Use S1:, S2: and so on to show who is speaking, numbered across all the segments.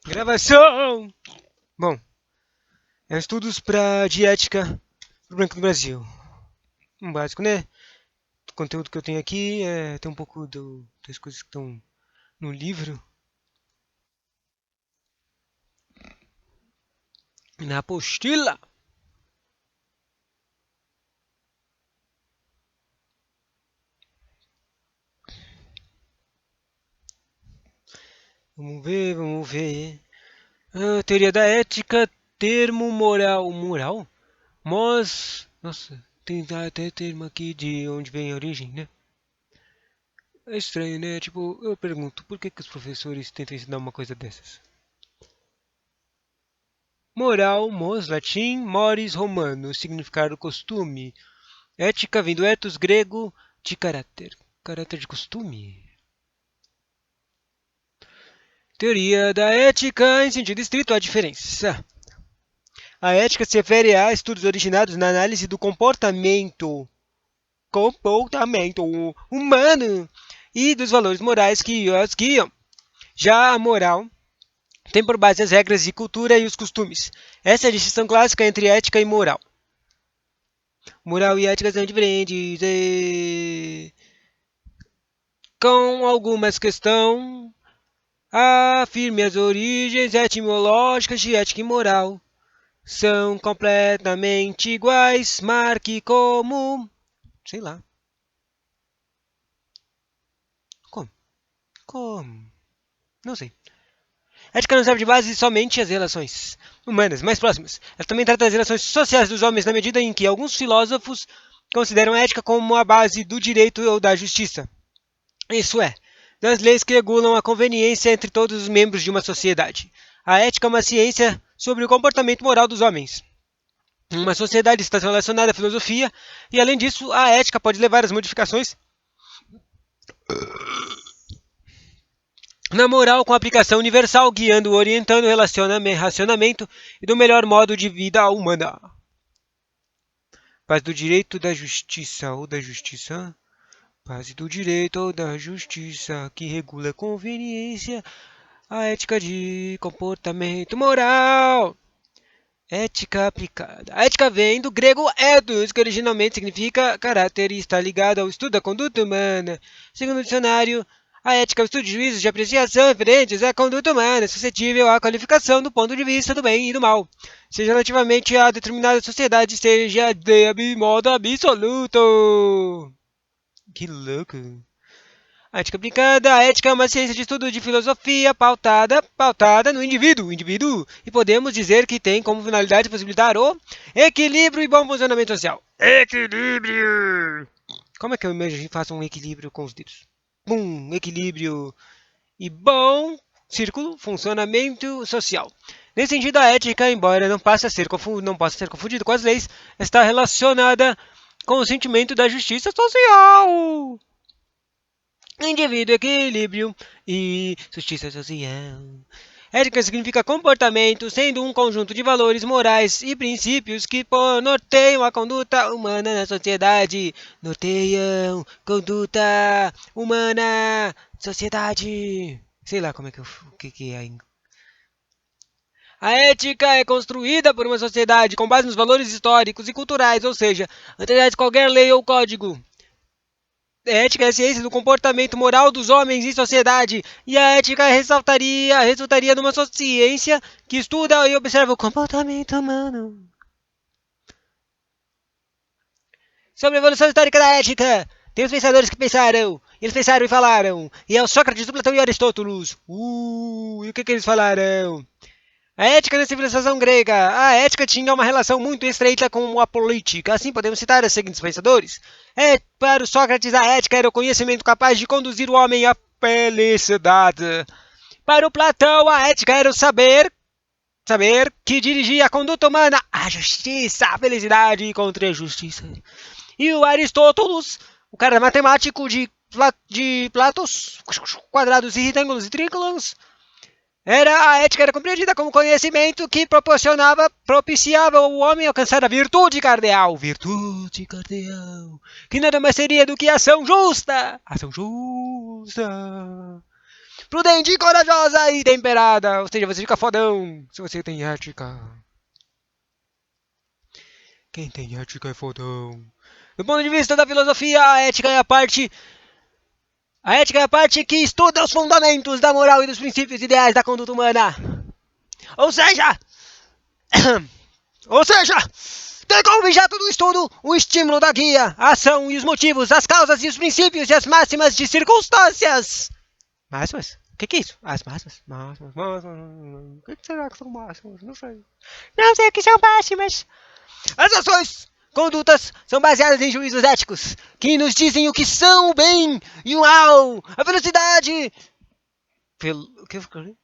S1: Gravação! Bom, estudos de ética pro Branco do Brasil. Um básico, né? O conteúdo que eu tenho aqui tem um pouco das coisas que estão no livro. Na apostila! Vamos ver, vamos ver. Teoria da ética, termo moral. Moral? Nossa, tem até termo aqui de onde vem a origem, né? É estranho, né? Tipo, eu pergunto, por que os professores tentam ensinar uma coisa dessas? Moral, latim, mores, romano, significado costume. Ética vem do ethos grego de caráter. Caráter de costume. Teoria da ética em sentido estrito, a diferença. A ética se refere a estudos originados na análise do comportamento humano e dos valores morais que os guiam. Já a moral tem por base as regras de cultura e os costumes. Essa é a distinção clássica entre ética e moral. Moral e ética são diferentes. Com algumas questões, afirme as origens etimológicas de ética e moral. São completamente iguais. Marque como. Sei lá. Como? Como? Não sei. Ética não serve de base somente às relações humanas mais próximas. Ela também trata das relações sociais dos homens na medida em que alguns filósofos consideram a ética como a base do direito ou da justiça. Isso é, das leis que regulam a conveniência entre todos os membros de uma sociedade. A ética é uma ciência sobre o comportamento moral dos homens. Uma sociedade está relacionada à filosofia e, além disso, a ética pode levar às modificações na moral com aplicação universal, guiando, orientando o relacionamento e do melhor modo de vida humana. Paz do direito da justiça ou da justiça. Base do direito ou da justiça que regula a conveniência, a ética de comportamento moral. Ética aplicada. A ética vem do grego ethos, que originalmente significa caráter e está ligada ao estudo da conduta humana. Segundo o dicionário, a ética é o estudo de juízos de apreciação referentes à conduta humana, suscetível à qualificação do ponto de vista do bem e do mal, seja relativamente a determinada sociedade, seja de modo absoluto. Que louco. A ética aplicada. A ética é uma ciência de estudo de filosofia pautada no indivíduo, e podemos dizer que tem como finalidade possibilitar o equilíbrio e bom funcionamento social. Equilíbrio! Como é que eu imagino que faço um equilíbrio com os dedos? Equilíbrio e bom funcionamento social. Nesse sentido, a ética, embora não possa ser confundida com as leis, está relacionada com o sentimento da justiça social. Indivíduo, equilíbrio e justiça social. Ética significa comportamento, sendo um conjunto de valores morais e princípios que norteiam a conduta humana na sociedade. Norteiam conduta humana, sociedade. Sei lá como é que o que é. A ética é construída por uma sociedade com base nos valores históricos e culturais, ou seja, antes de qualquer lei ou código. Ética é a ciência do comportamento moral dos homens em sociedade, e a ética resultaria numa ciência que estuda e observa o comportamento humano. Sobre a evolução histórica da ética, tem os pensadores que pensaram, eles pensaram e falaram, e é o Sócrates, o Platão e Aristóteles. E o que eles falaram? A ética da civilização grega. A ética tinha uma relação muito estreita com a política. Assim, podemos citar os seguintes pensadores. Para o Sócrates, a ética era o conhecimento capaz de conduzir o homem à felicidade. Para o Platão, a ética era o saber que dirigia a conduta humana à justiça, à felicidade contra a justiça. E o Aristóteles, o cara matemático de platos, quadrados e retângulos e triângulos, a ética era compreendida como conhecimento que propiciava o homem alcançar a virtude cardeal. Virtude cardeal. Que nada mais seria do que ação justa. Ação justa. prudente, corajosa e temperada. Ou seja, você fica fodão se você tem ética. Quem tem ética é fodão. Do ponto de vista da filosofia, a ética é a parte que estuda os fundamentos da moral e dos princípios ideais da conduta humana. Ou seja, tem como objeto do estudo o estímulo da guia, a ação e os motivos, as causas e os princípios e as máximas de circunstâncias. Máximas? O que é isso? As máximas? Máximas. O que será que são máximas? Não sei. Não sei o que são máximas. As ações, condutas, são baseadas em juízos éticos, que nos dizem o que são o bem e o mal, a velocidade,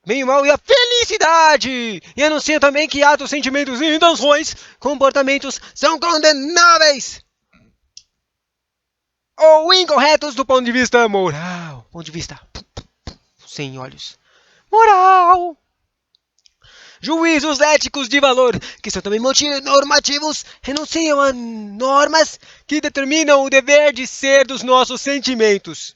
S1: bem e mal e a felicidade. E anunciam também que atos, sentimentos e intenções, comportamentos, são condenáveis ou incorretos do ponto de vista moral. Ponto de vista sem olhos. Moral. Juízos éticos de valor, que são também normativos, renunciam a normas que determinam o dever de ser dos nossos sentimentos.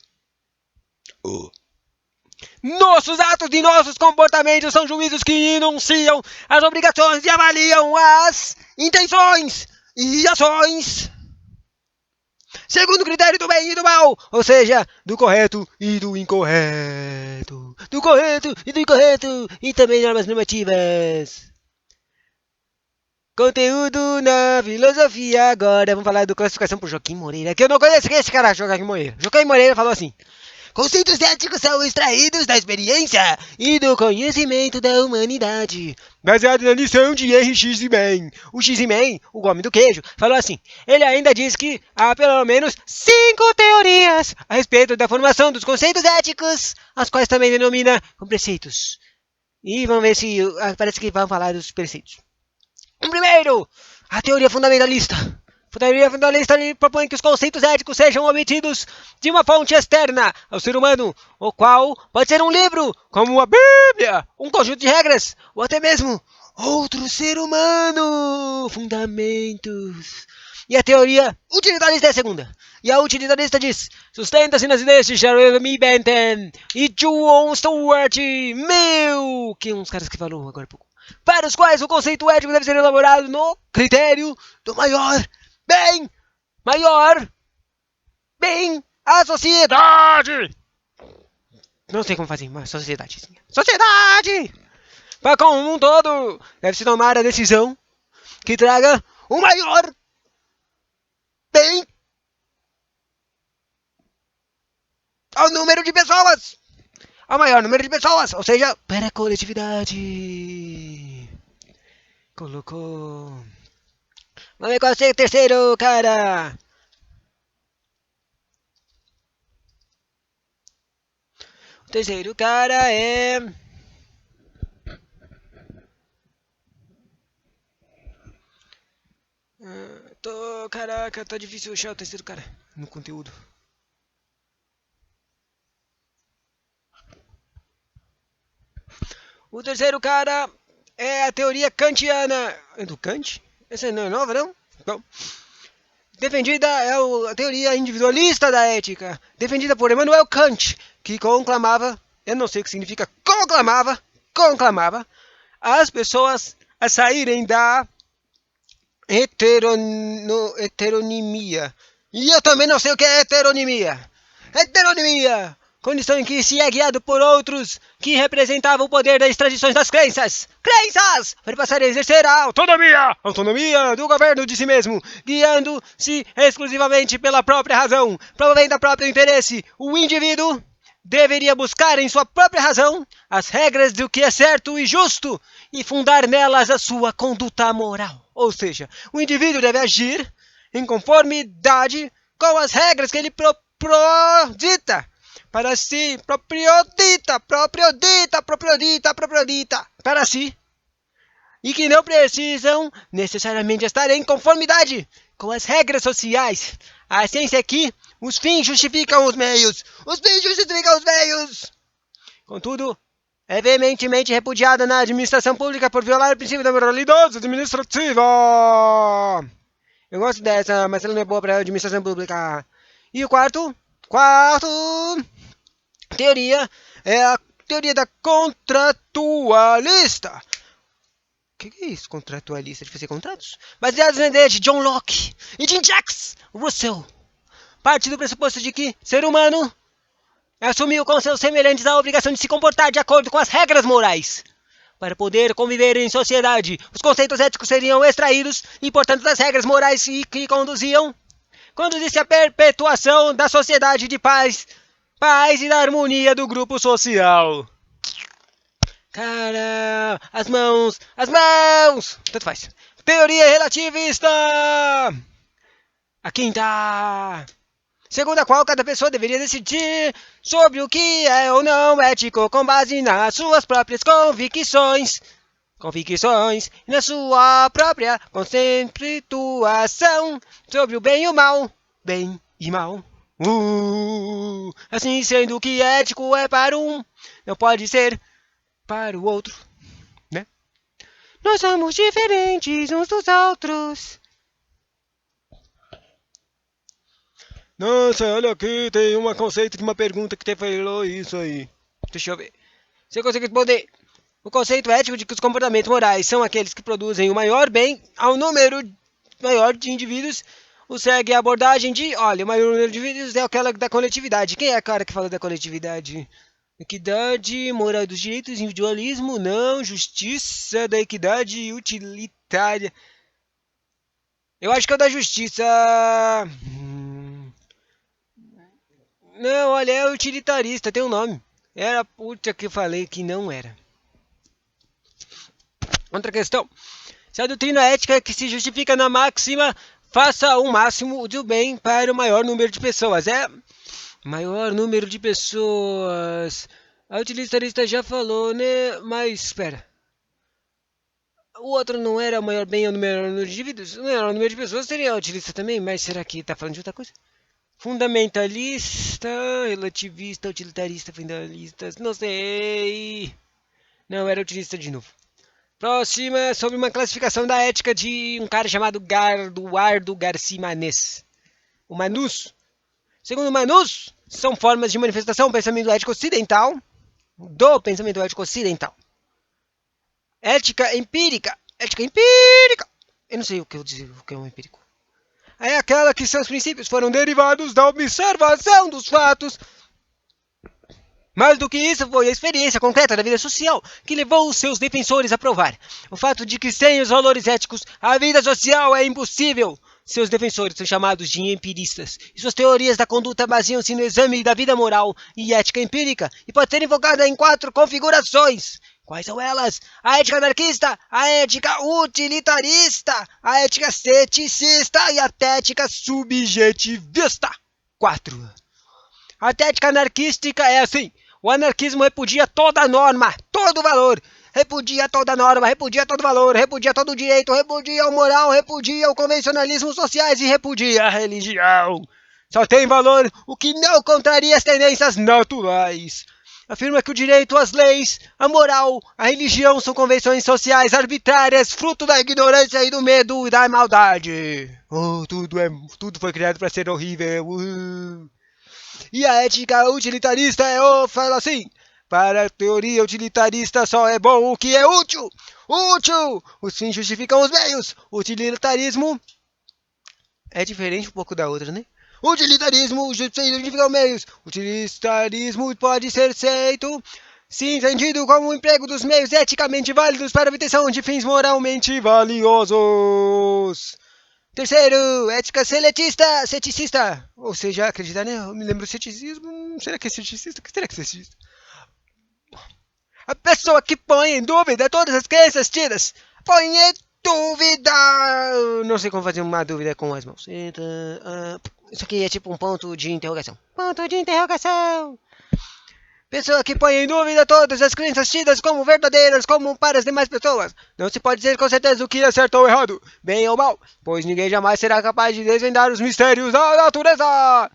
S1: Nossos atos e nossos comportamentos são juízos que enunciam as obrigações e avaliam as intenções e ações segundo o critério do bem e do mal, ou seja, do correto e do incorreto. Do correto e do incorreto, e também normas normativas. Conteúdo na filosofia. Agora vamos falar do classificação por Joaquim Moreira, que eu não conheço. Quem é esse cara, Joaquim Moreira? Joaquim Moreira falou assim: conceitos éticos são extraídos da experiência e do conhecimento da humanidade. Baseado na lição de Henry X-Man. O X-Man, o homem do queijo, falou assim. Ele ainda diz que há pelo menos 5 teorias a respeito da formação dos conceitos éticos, as quais também denomina como preceitos. E vamos ver se parece que vão falar dos preceitos. Primeiro, a teoria fundamentalista. A teoria fundamentalista propõe que os conceitos éticos sejam obtidos de uma fonte externa ao ser humano, o qual pode ser um livro, como a Bíblia, um conjunto de regras, ou até mesmo outro ser humano. Fundamentos. E a teoria utilitarista é a segunda. E a utilitarista diz: sustenta-se nas ideias de Jeremy Bentham e John Stuart Mill, que uns caras que falaram agora há pouco, para os quais o conceito ético deve ser elaborado no critério do maior bem à sociedade. Não sei como fazer, mas sociedade. Sociedade! Para como um todo, deve-se tomar a decisão que traga o maior bem ao número de pessoas. Ao maior número de pessoas, ou seja, para a coletividade. Colocou. Vamos ver qual é o terceiro, cara. O terceiro cara é... Caraca, tá difícil achar o terceiro cara no conteúdo. O terceiro cara é a teoria kantiana. É do Kant? Essa não é nova, não? Bom. Defendida é a teoria individualista da ética, defendida por Immanuel Kant, que conclamava, eu não sei o que significa conclamava as pessoas a saírem da heteronimia. E eu também não sei o que é heteronimia. Heteronimia, condição em que se é guiado por outros que representavam o poder das tradições das crenças, para passar a exercer a autonomia do governo de si mesmo, guiando-se exclusivamente pela própria razão, promovendo o próprio interesse. O indivíduo deveria buscar em sua própria razão as regras do que é certo e justo e fundar nelas a sua conduta moral. Ou seja, o indivíduo deve agir em conformidade com as regras que ele proprodita para si, propriodita para si, e que não precisam necessariamente estar em conformidade com as regras sociais. A ciência é que os fins justificam os meios. Contudo, é veementemente repudiada na administração pública por violar o princípio da moralidade administrativa. Eu gosto dessa, mas ela não é boa para a administração pública. E o quarto teoria é a teoria da contratualista. O que é isso, contratualista? De fazer contratos? Baseados na ideia de John Locke e Jean Jacques Rousseau. Parte do pressuposto de que ser humano assumiu com seus semelhantes a obrigação de se comportar de acordo com as regras morais. Para poder conviver em sociedade, os conceitos éticos seriam extraídos e, portanto, das regras morais que conduzisse à perpetuação da sociedade de paz e da harmonia do grupo social. Cara, as mãos, tanto faz. Teoria relativista. A quinta, segundo a qual cada pessoa deveria decidir sobre o que é ou não ético com base nas suas próprias convicções e na sua própria conceituação sobre o bem e o mal. Bem e mal. Assim sendo, o que é ético é para um, não pode ser para o outro, né? Nós somos diferentes uns dos outros. Nossa, olha aqui, tem um conceito de uma pergunta que te falou isso aí. Deixa eu ver. Você consegue responder? O conceito ético de que os comportamentos morais são aqueles que produzem o maior bem ao número maior de indivíduos. O segue a abordagem de, olha, o maior número de indivíduos é aquela da coletividade. Quem é a cara que fala da coletividade? Equidade, moral dos direitos, individualismo, não, justiça, da equidade utilitária. Eu acho que é o da justiça. Não, olha, é utilitarista, tem um nome. Era a puta que eu falei que não era. Outra questão. Se a doutrina ética que se justifica na máxima, faça o máximo do bem para o maior número de pessoas. É, maior número de pessoas. A utilitarista já falou, né? Mas, espera. O outro não era o maior bem ao maior número de indivíduos? O maior número de pessoas seria a utilista também, mas será que tá falando de outra coisa? Fundamentalista, relativista, utilitarista, fundamentalista, não sei. Não, era utilista de novo. Próxima, sobre uma classificação da ética de um cara chamado Eduardo Garcia Manés. O Manus. Segundo Manus, são formas de manifestação do pensamento ético ocidental. Ética empírica. Eu não sei o que eu dizer, o que é um empírico. É aquela que seus princípios foram derivados da observação dos fatos. Mais do que isso, foi a experiência concreta da vida social que levou os seus defensores a provar o fato de que sem os valores éticos, a vida social é impossível. Seus defensores são chamados de empiristas, e suas teorias da conduta baseiam-se no exame da vida moral e ética empírica, e pode ser invocada em 4 configurações. Quais são elas? A ética anarquista, a ética utilitarista, a ética ceticista e a ética subjetivista. 4. A ética anarquística é assim. O anarquismo repudia toda norma, todo valor. Repudia toda norma, repudia todo valor, repudia todo direito, repudia o moral, repudia o convencionalismo sociais e repudia a religião. Só tem valor o que não contraria as tendências naturais. Afirma que o direito, as leis, a moral, a religião são convenções sociais arbitrárias, fruto da ignorância e do medo e da maldade. Tudo foi criado para ser horrível. E a ética utilitarista fala assim: para a teoria utilitarista só é bom o que é útil. Os fins justificam os meios. O utilitarismo é diferente um pouco da outra, né? Utilitarismo justifica os meios. Utilitarismo pode ser feito, se entendido como o emprego dos meios eticamente válidos para a obtenção de fins moralmente valiosos. Terceiro, ética ceticista. Ou seja, acreditar, né? Eu me lembro do ceticismo. Será que é ceticista? O que será que é ceticista? A pessoa que põe em dúvida todas as crenças tidas. Põe em dúvida. Não sei como fazer uma dúvida com as mãos. Isso aqui é tipo um ponto de interrogação. Pessoa que põe em dúvida todas as crenças tidas como verdadeiras como para as demais pessoas. Não se pode dizer com certeza o que é certo ou errado, bem ou mal, pois ninguém jamais será capaz de desvendar os mistérios da natureza.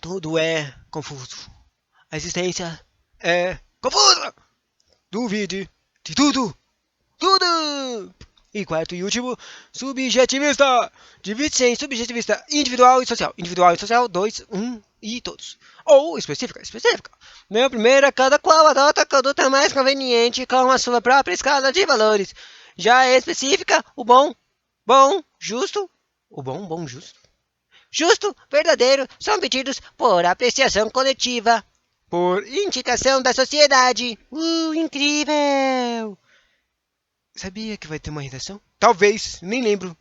S1: Tudo é confuso. A existência é confusa. Duvide de tudo. E quarto e último, subjetivista. Divide-se em subjetivista individual e social. Individual e social, 2, 1 e todos. Ou específica. Meu primeiro, cada qual adota a conduta mais conveniente com a sua própria escala de valores. Já é específica, o bom, justo. O bom, justo. Justo, verdadeiro, são pedidos por apreciação coletiva. Por indicação da sociedade. Incrível! Sabia que vai ter uma redação? Talvez, nem lembro.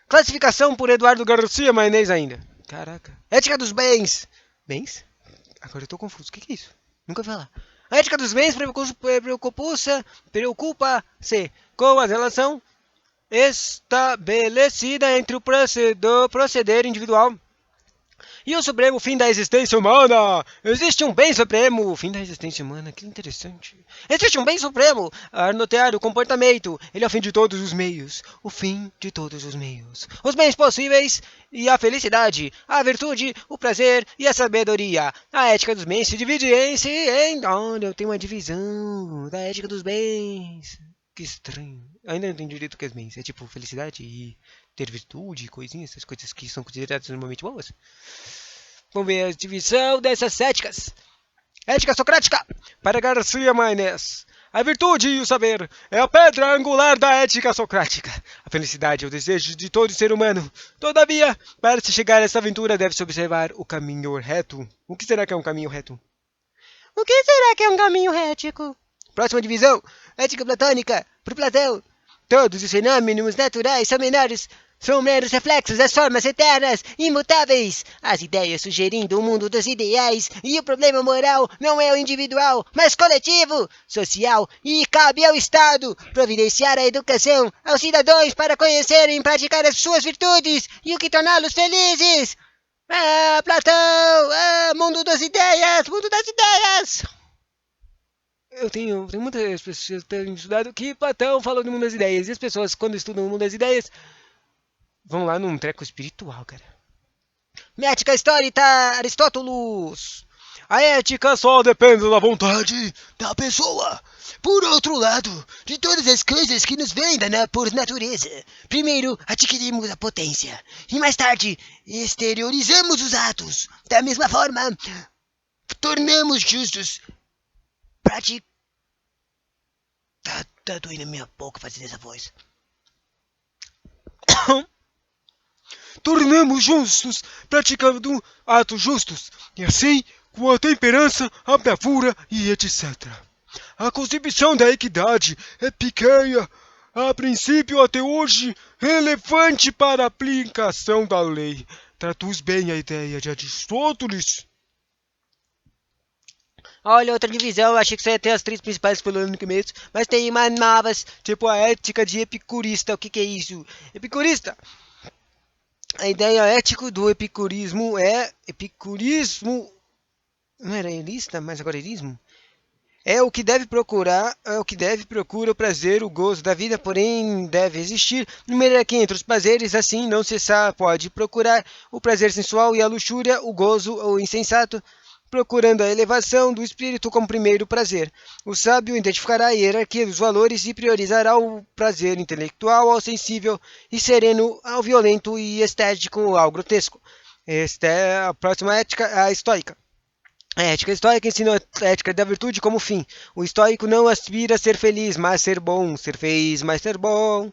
S1: Classificação por Eduardo Garcia Maionese ainda. Caraca. Ética dos bens. Bens? Agora eu tô confuso. O que é isso? Nunca vi falar. A ética dos bens preocupa-se com a relação estabelecida entre o proceder individual e o supremo fim da existência humana. Existe um bem supremo. Fim da existência humana, que interessante. Existe um bem supremo a nortear o comportamento. Ele é o fim de todos os meios. O fim de todos os meios. Os bens possíveis e a felicidade, a virtude, o prazer e a sabedoria. A ética dos bens se divide Olha, eu tenho uma divisão da ética dos bens. Que estranho. Ainda não entendi direito o que é bens. É tipo felicidade e ter virtude, coisinhas, essas coisas que são consideradas normalmente boas. Vamos ver a divisão dessas éticas. Ética socrática. Para Garcia Maionese. A virtude e o saber é a pedra angular da ética socrática. A felicidade é o desejo de todo ser humano. Todavia, para se chegar a essa aventura, deve-se observar o caminho reto. O que será que é um caminho reto? O que será que é um caminho rético? Próxima divisão. Ética platônica. Por Platão. Todos os fenômenos naturais são meros reflexos das formas eternas, imutáveis. As ideias sugerindo o mundo dos ideais e o problema moral não é o individual, mas coletivo, social e cabe ao Estado providenciar a educação aos cidadãos para conhecerem e praticar as suas virtudes e o que torná-los felizes. Platão! Mundo das ideias! Mundo das ideias! Eu tenho muitas pessoas que têm estudado que Platão falou do mundo das ideias. E as pessoas, quando estudam o mundo das ideias, vão lá num treco espiritual, cara. Ética histórica, Aristóteles. A ética só depende da vontade da pessoa. Por outro lado, de todas as coisas que nos vêm por natureza, primeiro adquirimos a potência e mais tarde exteriorizamos os atos. Da mesma forma, tornamos justos. Tá doendo a minha boca fazer essa voz. Tornamos justos, praticando atos justos, e assim, com a temperança, a bravura e etc. A concepção da equidade é pequena, a princípio até hoje, relevante para a aplicação da lei. Traduz bem a ideia de Aristóteles. Olha, outra divisão, achei que só ia ter as três principais que falando no começo, mas tem mais novas, tipo a ética de epicurista. O que é isso? Epicurista! A ideia ética do epicurismo é... Epicurismo... Não era elista, mas agora elismo? É o que deve procura o prazer, o gozo da vida, porém deve existir número que entre os prazeres, assim não cessar, pode procurar o prazer sensual e a luxúria, o gozo ou insensato, procurando a elevação do espírito como primeiro prazer. O sábio identificará a hierarquia dos valores e priorizará o prazer intelectual ao sensível e sereno ao violento e estético ao grotesco. Esta é a próxima ética, a estoica. A ética estoica ensina a ética da virtude como fim. O estoico não aspira a ser feliz, mas ser bom, ser feliz, mas ser bom.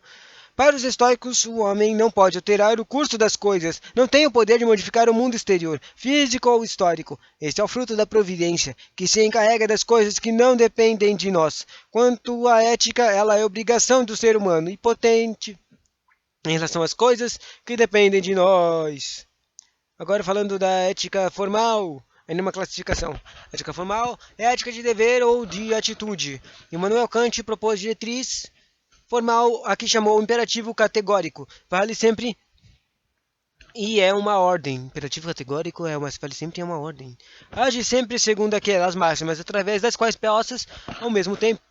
S1: Para os estoicos, o homem não pode alterar o curso das coisas, não tem o poder de modificar o mundo exterior, físico ou histórico. Este é o fruto da providência, que se encarrega das coisas que não dependem de nós. Quanto à ética, ela é obrigação do ser humano e potente em relação às coisas que dependem de nós. Agora falando da ética formal, ainda uma classificação. A ética formal é a ética de dever ou de atitude. Immanuel Kant propôs diretriz formal, aqui chamou o imperativo categórico. Vale sempre e é uma ordem. Imperativo categórico vale sempre e é uma ordem. Age sempre segundo aquelas máximas, através das quais possas ao mesmo tempo.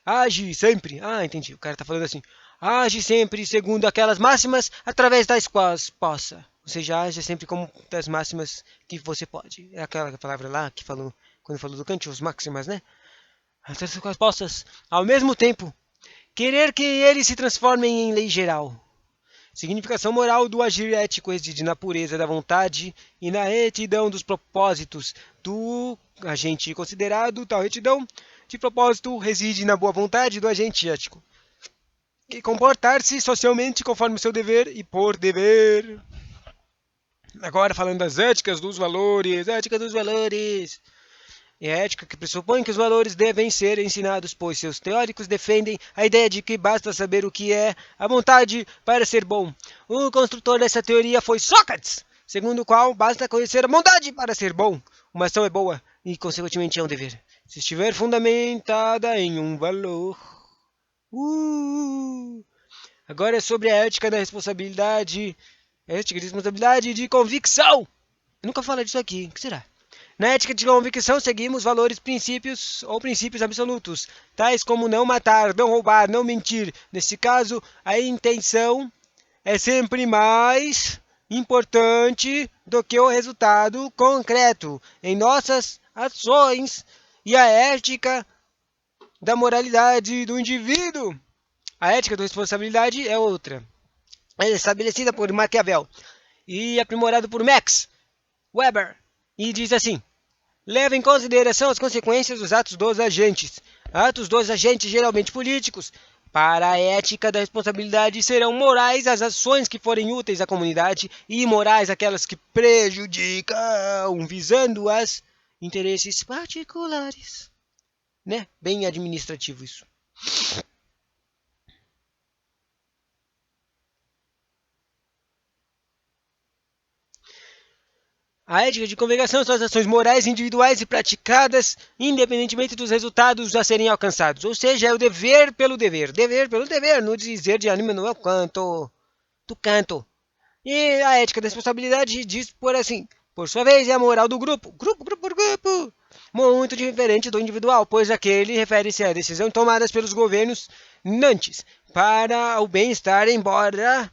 S1: Age sempre. Entendi. O cara tá falando assim. Age sempre segundo aquelas máximas, através das quais possa. Ou seja, age sempre como das máximas que você pode. É aquela palavra lá que falou, quando falou do Kant, os máximas, né? Através das quais possas, ao mesmo tempo, querer que eles se transformem em lei geral. Significação moral do agir ético reside na pureza da vontade e na retidão dos propósitos do agente considerado. Tal retidão de propósito reside na boa vontade do agente ético e comportar-se socialmente conforme o seu dever e por dever. Agora falando das éticas dos valores. Ética dos valores. É a ética que pressupõe que os valores devem ser ensinados, pois seus teóricos defendem a ideia de que basta saber o que é a vontade para ser bom. O construtor dessa teoria foi Sócrates, segundo o qual basta conhecer a bondade para ser bom. Uma ação é boa e, consequentemente, é um dever, se estiver fundamentada em um valor. Agora é sobre a ética da responsabilidade. Ética de responsabilidade e de convicção. Eu nunca falei disso aqui. O que será? Na ética de convicção, seguimos valores, princípios ou princípios absolutos, tais como não matar, não roubar, não mentir. Nesse caso, a intenção é sempre mais importante do que o resultado concreto em nossas ações e a ética da moralidade do indivíduo. A ética da responsabilidade é outra. É estabelecida por Maquiavel e aprimorada por Max Weber. E diz assim: leva em consideração as consequências dos atos dos agentes. Atos dos agentes, geralmente políticos. Para a ética da responsabilidade, serão morais as ações que forem úteis à comunidade e imorais aquelas que prejudicam, visando os interesses particulares. Né? Bem administrativo isso. A ética de conversão são as ações morais individuais e praticadas independentemente dos resultados a serem alcançados. Ou seja, é o dever pelo dever. Dever pelo dever, no dizer de anime não é o canto. Do canto. E a ética da responsabilidade diz por assim. Por sua vez, é a moral do grupo. Grupo. Muito diferente do individual, pois aquele refere-se à decisão tomada pelos governos nantes para o bem-estar, embora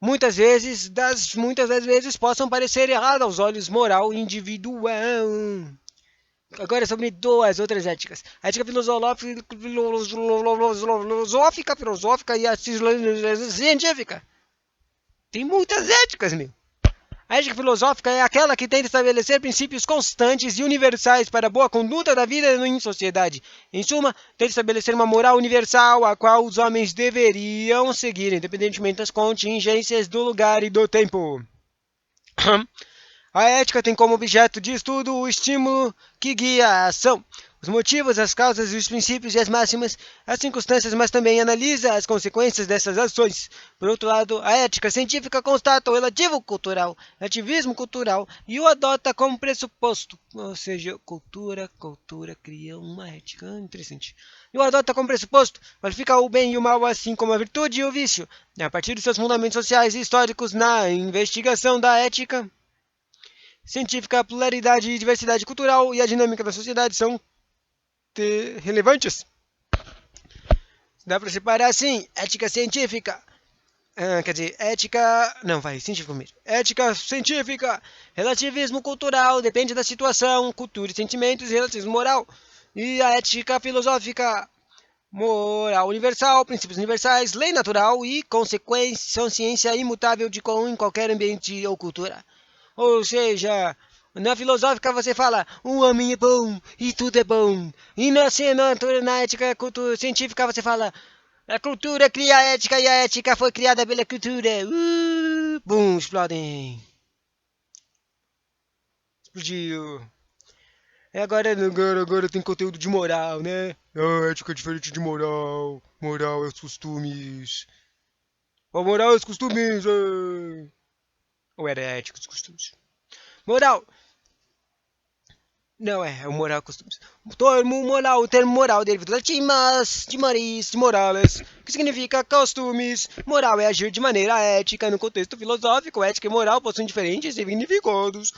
S1: muitas das vezes possam parecer erradas aos olhos moral individual. Agora sobre duas outras éticas. A ética filosófica e a científica. Tem muitas éticas, meu. A ética filosófica é aquela que tenta estabelecer princípios constantes e universais para a boa conduta da vida em sociedade. Em suma, tenta estabelecer uma moral universal a qual os homens deveriam seguir, independentemente das contingências do lugar e do tempo. A ética tem como objeto de estudo o estímulo que guia a ação, os motivos, as causas, os princípios e as máximas, as circunstâncias, mas também analisa as consequências dessas ações. Por outro lado, a ética científica constata o relativismo cultural e o adota como pressuposto. Ou seja, cultura cria uma ética interessante. E o adota como pressuposto, qualifica o bem e o mal, assim como a virtude e o vício. A partir de seus fundamentos sociais e históricos na investigação da ética científica, a pluralidade e diversidade cultural e a dinâmica da sociedade são relevantes. Dá para separar assim: ética científica, científica mesmo. Ética científica, relativismo cultural, depende da situação, cultura e sentimentos, relativismo moral. E a ética filosófica, moral universal, princípios universais, lei natural e consciência imutável em qualquer ambiente ou cultura. Ou seja, na filosófica você fala, o homem é bom e tudo é bom. E na ética científica você fala, a cultura cria a ética e a ética foi criada pela cultura. Bum, explodem. Explodiu. Agora tem conteúdo de moral, né? A ética é diferente de moral. Moral é os costumes. A moral é os costumes. Ou era ética os costumes? Moral. Não, é o moral costumes. O termo moral deriva do latim de moris, de morales, que significa costumes. Moral é agir de maneira ética no contexto filosófico. Ética e moral possuem diferentes significados.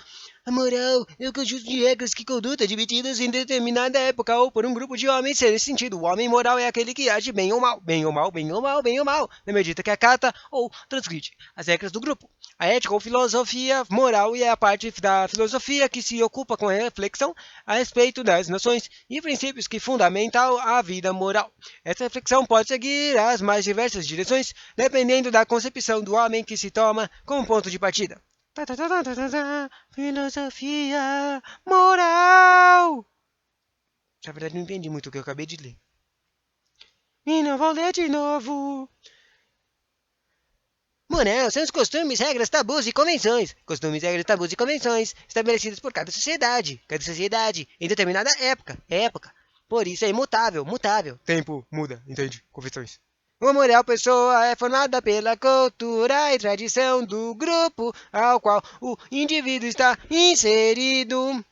S1: A moral é o conjunto de regras que conduta admitidas em determinada época ou por um grupo de homens. Nesse sentido, o homem moral é aquele que age bem ou mal, bem ou mal, bem ou mal, bem ou mal, na medida que acata ou transgride as regras do grupo. A ética ou filosofia moral é a parte da filosofia que se ocupa com a reflexão a respeito das noções e princípios que fundamentam a vida moral. Essa reflexão pode seguir as mais diversas direções, dependendo da concepção do homem que se toma como ponto de partida. Filosofia moral. Na verdade, não entendi muito o que eu acabei de ler. E não vou ler de novo. Moral são os costumes, regras, tabus e convenções. Costumes, regras, tabus e convenções estabelecidos por cada sociedade. Cada sociedade em determinada época. Por isso é imutável, mutável. Tempo muda, entende? Convenções. Uma moral pessoa é formada pela cultura e tradição do grupo ao qual o indivíduo está inserido.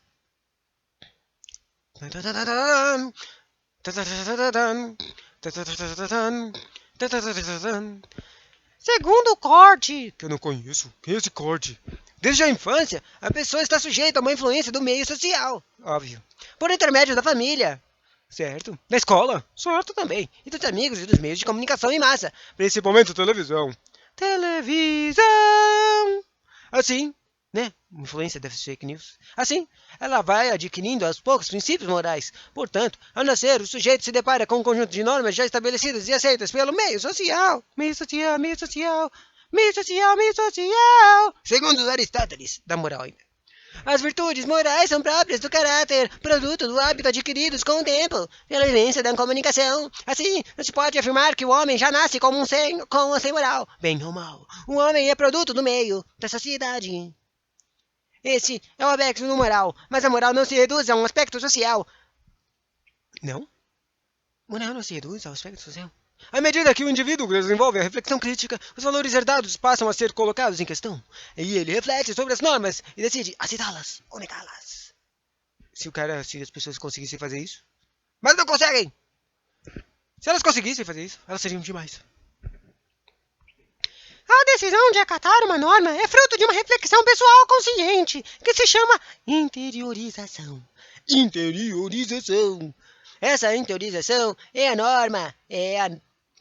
S1: Segundo Cord, que eu não conheço, quem é esse Cord? Desde a infância, a pessoa está sujeita a uma influência do meio social, óbvio, por intermédio da família. Certo. Da escola? Certo também. E dos amigos e dos meios de comunicação em massa. Principalmente a televisão. Televisão! Assim, né? Influência dessas fake news. Assim, ela vai adquirindo aos poucos princípios morais. Portanto, ao nascer, o sujeito se depara com um conjunto de normas já estabelecidas e aceitas pelo meio social. Meio social, meio social. Meio social, meio social. Segundo Aristóteles, da moral ainda. As virtudes morais são próprias do caráter, produto do hábito adquiridos com o tempo, pela vivência da comunicação. Assim, não se pode afirmar que o homem já nasce com um sem moral, bem ou mal. O homem é produto do meio, da sociedade. Esse é o aspecto do moral, mas a moral não se reduz a um aspecto social. Não? Moral não se reduz ao aspecto social? À medida que o indivíduo desenvolve a reflexão crítica, os valores herdados passam a ser colocados em questão. E ele reflete sobre as normas e decide aceitá-las ou negá-las. Se as pessoas conseguissem fazer isso. Mas não conseguem! Se elas conseguissem fazer isso, elas seriam demais. A decisão de acatar uma norma é fruto de uma reflexão pessoal consciente, que se chama interiorização. Interiorização. Essa interiorização é a norma,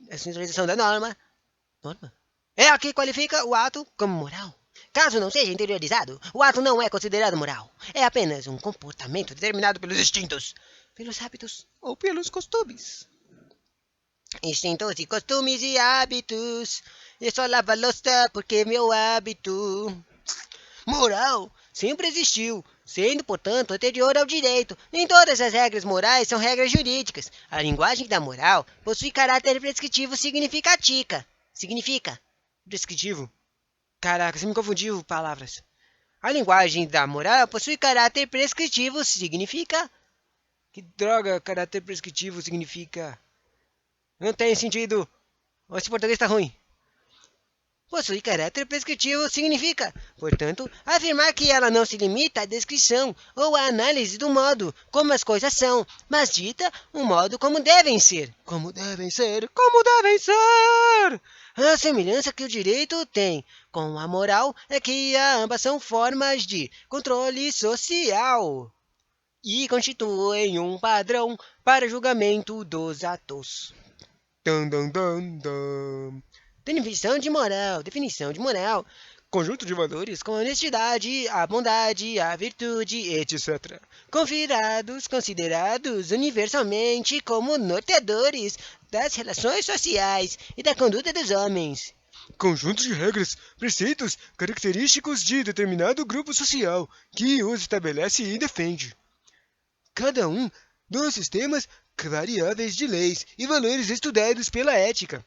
S1: essa interiorização da norma é a que qualifica o ato como moral. Caso não seja interiorizado, o ato não é considerado moral. É apenas um comportamento determinado pelos instintos, pelos hábitos ou pelos costumes. Instintos e costumes e hábitos. Eu só lavo a louça porque é meu hábito. Moral sempre existiu, sendo, portanto, anterior ao direito. Nem todas as regras morais são regras jurídicas. A linguagem da moral possui caráter prescritivo significa. Prescritivo? Caraca, você me confundiu palavras. A linguagem da moral possui caráter prescritivo significa... Que droga, caráter prescritivo significa... Não tem sentido. Esse português está ruim. Possui caráter prescritivo significa, portanto, afirmar que ela não se limita à descrição ou à análise do modo como as coisas são, mas dita o modo como devem ser. Como devem ser. A semelhança que o direito tem com a moral é que ambas são formas de controle social e constituem um padrão para julgamento dos atos. Definição de moral. Conjunto de valores com a honestidade, a bondade, a virtude, etc. Considerados universalmente como norteadores das relações sociais e da conduta dos homens. Conjunto de regras, preceitos característicos de determinado grupo social que os estabelece e defende. Cada um dos sistemas variáveis de leis e valores estudados pela ética,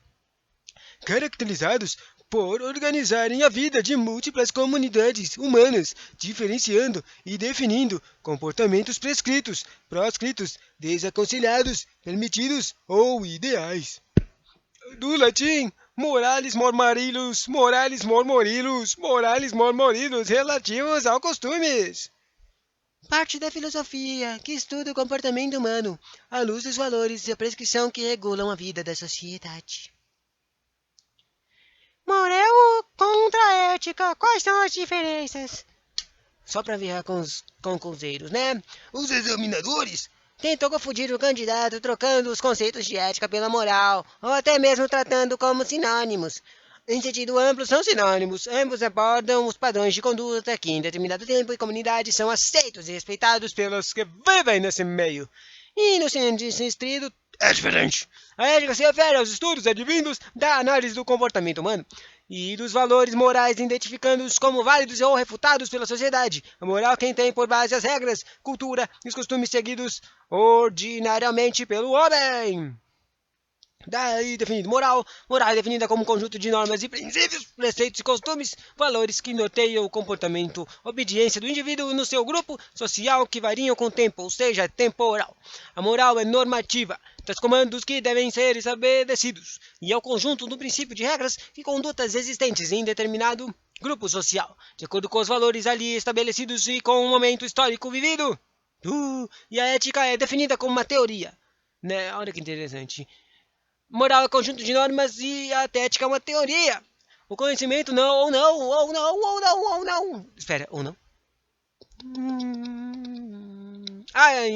S1: caracterizados por organizarem a vida de múltiplas comunidades humanas, diferenciando e definindo comportamentos prescritos, proscritos, desaconselhados, permitidos ou ideais. Do latim, moralis mormarilus, relativos ao costumes. Parte da filosofia que estuda o comportamento humano, à luz dos valores e a prescrição que regulam a vida da sociedade. Moral contra ética, quais são as diferenças?
S2: só para virar com os concurreiros, né? Os examinadores tentam confundir o candidato trocando os conceitos de ética pela moral, ou até mesmo tratando como sinônimos. Em sentido amplo, são sinônimos. Ambos abordam os padrões de conduta que, em determinado tempo e comunidade, são aceitos e respeitados pelos que vivem nesse meio. E no sentido estrito, é diferente. A ética se refere aos estudos advindos da análise do comportamento humano e dos valores morais, identificando-os como válidos ou refutados pela sociedade. A moral quem tem por base as regras, cultura e os costumes seguidos ordinariamente pelo homem. Daí definido moral. Moral é definida como um conjunto de normas e princípios, preceitos e costumes, valores que norteiam o comportamento, obediência do indivíduo no seu grupo social que variam com o tempo, ou seja, temporal. A moral é normativa, traz comandos que devem ser estabelecidos, e é o conjunto do princípio de regras e condutas existentes em determinado grupo social, de acordo com os valores ali estabelecidos e com o momento histórico vivido. E a ética é definida como uma teoria. Né? Olha que interessante. Moral é conjunto de normas e a ética é uma teoria. O conhecimento não, ou não, ou não, ou não, ou não. Espera, ou não?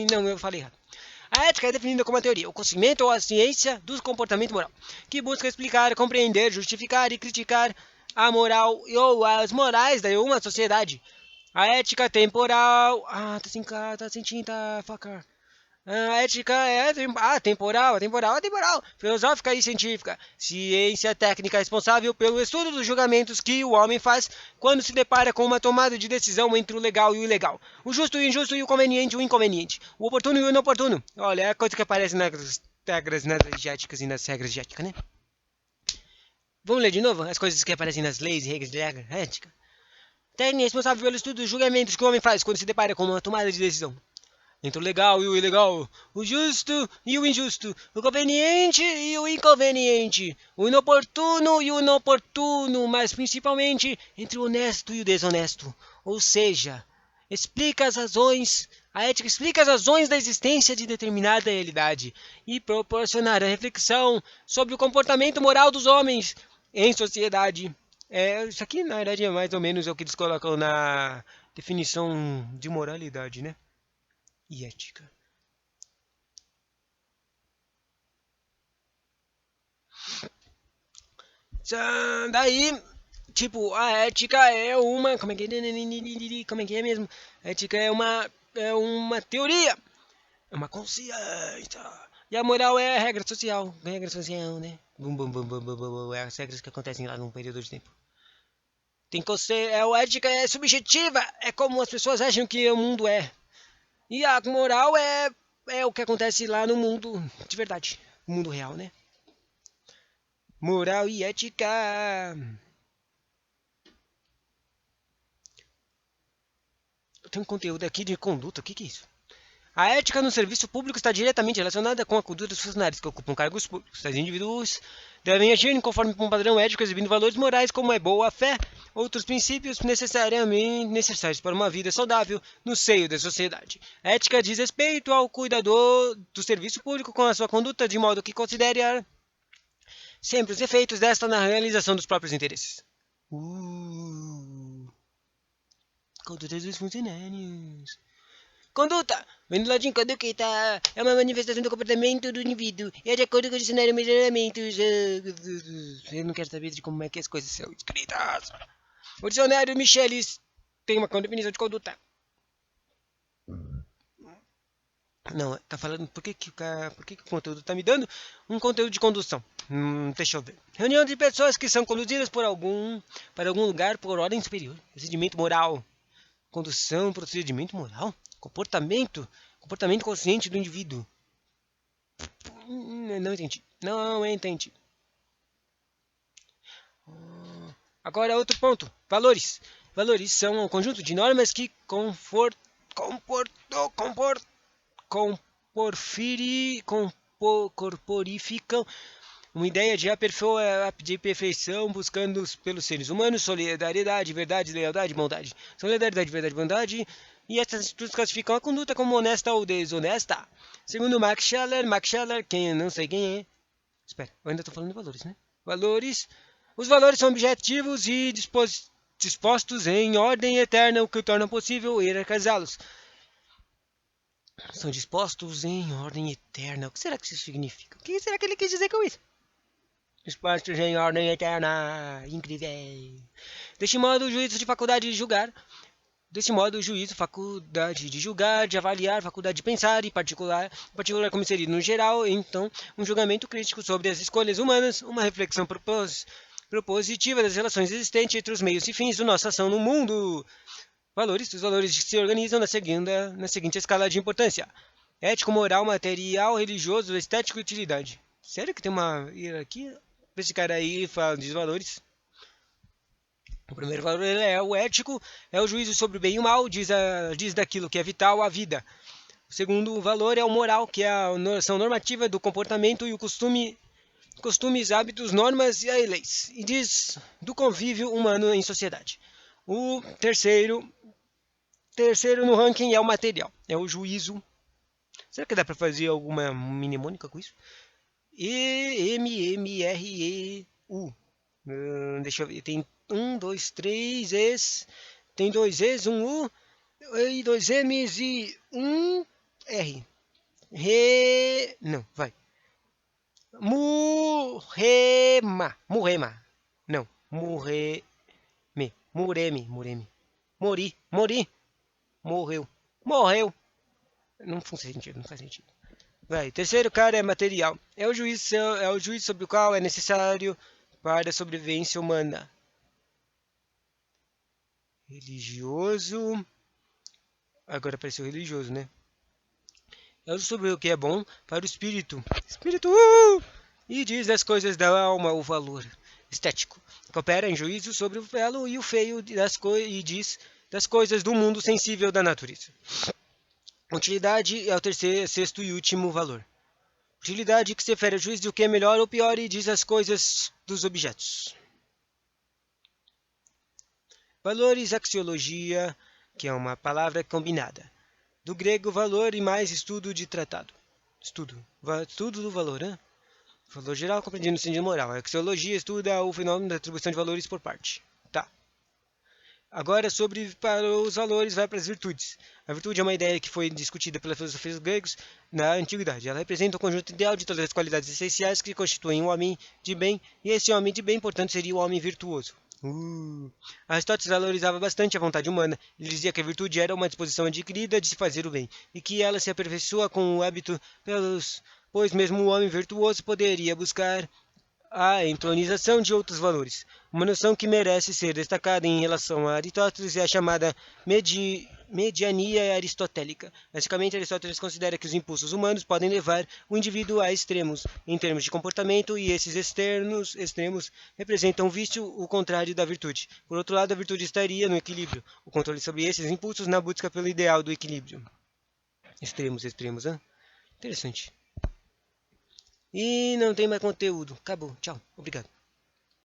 S2: Não, eu falei errado. A ética é definida como uma teoria, o conhecimento ou a ciência do comportamento moral, que busca explicar, compreender, justificar e criticar a moral ou as morais de uma sociedade. A ética temporal... tá sem tinta, facar. A ética é temporal, filosófica e científica. Ciência técnica responsável pelo estudo dos julgamentos que o homem faz quando se depara com uma tomada de decisão entre o legal e o ilegal. O justo e o injusto e o conveniente e o inconveniente. O oportuno e o inoportuno. Olha, é a coisa que aparece nas regras, nas leis éticas e nas regras de ética, né? Vamos ler de novo as coisas que aparecem nas leis e regras de ética. Técnica responsável pelo estudo dos julgamentos que o homem faz quando se depara com uma tomada de decisão entre o legal e o ilegal, o justo e o injusto, o conveniente e o inconveniente, o inoportuno e o inoportuno, mas principalmente entre o honesto e o desonesto. Ou seja, a ética explica as razões da existência de determinada realidade e proporcionar a reflexão sobre o comportamento moral dos homens em sociedade. Isso aqui, na verdade, é mais ou menos o que eles colocam na definição de moralidade, né? E ética. Daí, tipo, a ética é uma... Como é que é mesmo? A ética é uma teoria. É uma consciência. E a moral é a regra social. Regra social, né? É as regras que acontecem lá num período de tempo. Tem que ser... A ética é subjetiva. É como as pessoas acham que o mundo é. E a moral é o que acontece lá no mundo de verdade. O mundo real, né? Moral e ética. Eu tenho um conteúdo aqui de conduta. O que é isso? A ética no serviço público está diretamente relacionada com a cultura dos funcionários que ocupam cargos públicos. Os indivíduos devem agir conforme um padrão ético, exibindo valores morais como é boa fé, outros princípios necessariamente necessários para uma vida saudável no seio da sociedade. A ética diz respeito ao cuidador do serviço público com a sua conduta de modo que considere sempre os efeitos desta na realização dos próprios interesses. Conduta dos funcionários. Conduta! Vem do ladinho, conduta é uma manifestação do comportamento do indivíduo. É de acordo com o dicionário melhoramentos. Eu não quero saber de como é que as coisas são escritas. O dicionário Michelis tem uma definição de conduta. Não, tá falando por que o conteúdo tá me dando um conteúdo de condução. Deixa eu ver. Reunião de pessoas que são conduzidas para algum lugar por ordem superior. Procedimento moral. Condução, procedimento moral. Comportamento consciente do indivíduo. Não entendi. Agora outro ponto. Valores. Valores são um conjunto de normas que corporificam uma ideia de perfeição buscando pelos seres humanos solidariedade, verdade, lealdade e bondade. Solidariedade, verdade e bondade. E essas atitudes classificam a conduta como honesta ou desonesta. Segundo Max Scheler, quem eu não sei quem é. Espera, eu ainda estou falando de valores, né? Valores. Os valores são objetivos e
S1: dispostos em ordem eterna, o que torna possível hierarquizá-los. São dispostos em ordem eterna. O que será que isso significa? O que será que ele quis dizer com isso? Dispostos em ordem eterna. Incrível. Deste modo, o juízo de faculdade de julgar. Deste modo, o juízo, faculdade de julgar, de avaliar, faculdade de pensar, e particular como inserido no geral, então, um julgamento crítico sobre as escolhas humanas, uma reflexão propositiva das relações existentes entre os meios e fins da nossa ação no mundo. Os valores se organizam na seguinte escala de importância: ético, moral, material, religioso, estético e utilidade. Sério que tem uma hierarquia? Esse cara aí fala de valores. O primeiro valor é o ético, é o juízo sobre o bem e o mal, diz daquilo que é vital à vida. O segundo valor é o moral, que é a noção normativa do comportamento e o costumes, hábitos, normas e leis. E diz do convívio humano em sociedade. O terceiro no ranking é o material, é o juízo. Será que dá para fazer alguma mnemônica com isso? E-M-M-R-E-U. Deixa eu ver, tem 1, 2, 3 Es. Tem 2 Es, 1 U, e 2 M's e 1 R. Não, vai. Murema. Não, Mureme. Mori. Morreu. Não faz sentido. Vai. Terceiro cara é material. É o juízo sobre o qual é necessário para a sobrevivência humana. Religioso. Agora apareceu religioso, né? É sobre o que é bom para o espírito. E diz das coisas da alma o valor. Estético. Coopera em juízo sobre o belo e o feio e diz das coisas do mundo sensível da natureza. Utilidade é o sexto e último valor. Utilidade que se refere ao juízo do que é melhor ou pior e diz as coisas dos objetos. Valores, axiologia, que é uma palavra combinada. Do grego, valor e mais estudo de tratado. Estudo do valor, né? Valor geral compreendido no sentido moral. A axiologia estuda o fenômeno da atribuição de valores por parte. Tá. Agora, para os valores, vai para as virtudes. A virtude é uma ideia que foi discutida pelos filósofos gregos na antiguidade. Ela representa o conjunto ideal de todas as qualidades essenciais que constituem um homem de bem, e esse homem de bem, portanto, seria o homem virtuoso. Aristóteles valorizava bastante a vontade humana. Ele dizia que a virtude era uma disposição adquirida de se fazer o bem, e que ela se aperfeiçoa com o hábito pois mesmo o homem virtuoso poderia buscar a entronização de outros valores. Uma noção que merece ser destacada em relação a Aristóteles é a chamada mediania aristotélica. Basicamente, Aristóteles considera que os impulsos humanos podem levar o indivíduo a extremos em termos de comportamento, e esses extremos representam o vício, o contrário da virtude. Por outro lado, a virtude estaria no equilíbrio, o controle sobre esses impulsos na busca pelo ideal do equilíbrio. Extremos, hein? Interessante. E não tem mais conteúdo. Acabou. Tchau. Obrigado.